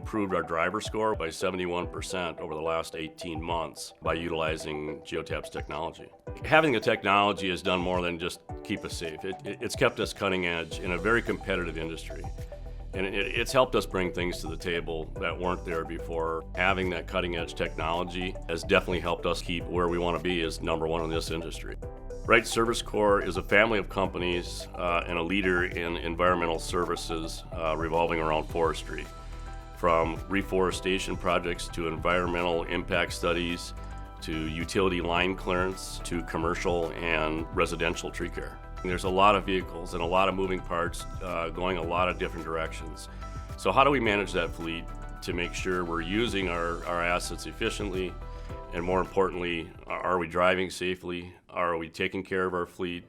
improved our driver score by 71% over the last 18 months by utilizing Geotab's technology. Having the technology has done more than just keep us safe. It's kept us cutting edge in a very competitive industry. And it's helped us bring things to the table that weren't there before. Having that cutting edge technology has definitely helped us keep where we want to be as number one in this industry. Wright Service Corps is a family of companies and a leader in environmental services revolving around forestry. From reforestation projects to environmental impact studies to utility line clearance to commercial and residential tree care. There's a lot of vehicles and a lot of moving parts going a lot of different directions. So how do we manage that fleet to make sure we're using our assets efficiently, and more importantly, are we driving safely? Are we taking care of our fleet?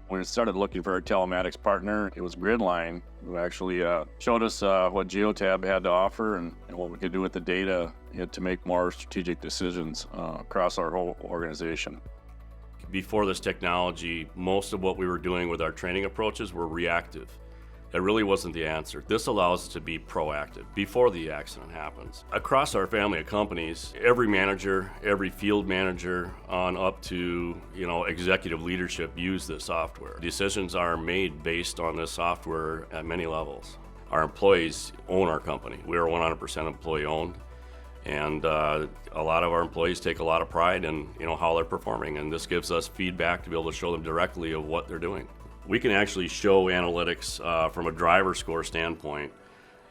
When we started looking for a telematics partner, it was Gridline who actually showed us what Geotab had to offer and what we could do with the data to make more strategic decisions across our whole organization. Before this technology, most of what we were doing with our training approaches were reactive. That really wasn't the answer. This allows us to be proactive before the accident happens. Across our family of companies, every manager, every field manager on up to executive leadership use this software. Decisions are made based on this software at many levels. Our employees own our company. We are 100% employee owned. And a lot of our employees take a lot of pride in how they're performing, and this gives us feedback to be able to show them directly of what they're doing. We can actually show analytics from a driver score standpoint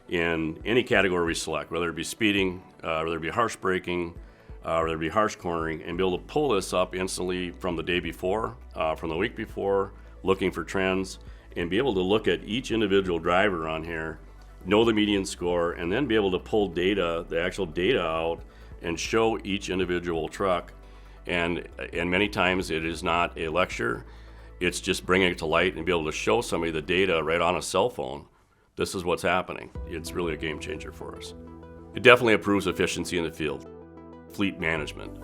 in any category we select, whether it be speeding, whether it be harsh braking, whether it be harsh cornering, and be able to pull this up instantly from the day before, from the week before, looking for trends, and be able to look at each individual driver on here, know the median score, and then be able to pull data, the actual data out, and show each individual truck. And many times it is not a lecture, it's just bringing it to light and be able to show somebody the data right on a cell phone. This is what's happening. It's really a game changer for us. It definitely improves efficiency in the field, fleet management,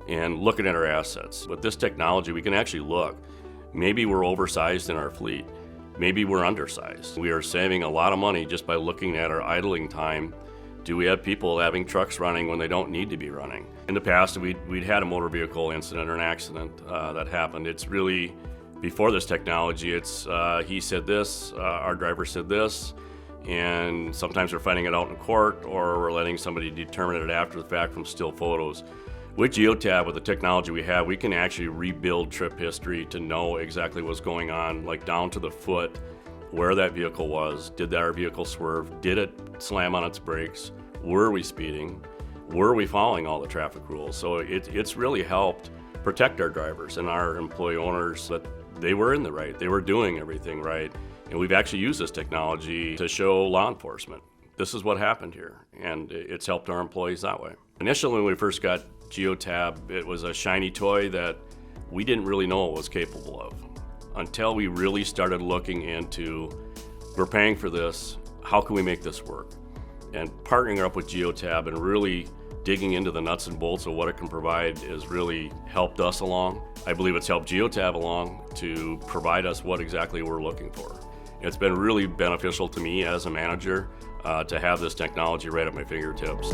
and looking at our assets. With this technology, we can actually look. Maybe we're oversized in our fleet. Maybe we're undersized. We are saving a lot of money just by looking at our idling time. Do we have people having trucks running when they don't need to be running? In the past, we'd had a motor vehicle incident or an accident that happened. It's really, before this technology, it's he said this, our driver said this, and sometimes we're finding it out in court or we're letting somebody determine it after the fact from still photos. With Geotab, with the technology we have, we can actually rebuild trip history to know exactly what's going on, like down to the foot, where that vehicle was. Did our vehicle swerve? Did it slam on its brakes? Were we speeding? Were we following all the traffic rules? So it's really helped protect our drivers and our employee owners that they were in the right, they were doing everything right. And we've actually used this technology to show law enforcement, this is what happened here, and it's helped our employees that way. Initially, when we first got Geotab, it was a shiny toy that we didn't really know what it was capable of until we really started looking into, we're paying for this, how can we make this work? And partnering up with Geotab and really digging into the nuts and bolts of what it can provide has really helped us along. I believe it's helped Geotab along to provide us what exactly we're looking for. It's been really beneficial to me as a manager to have this technology right at my fingertips.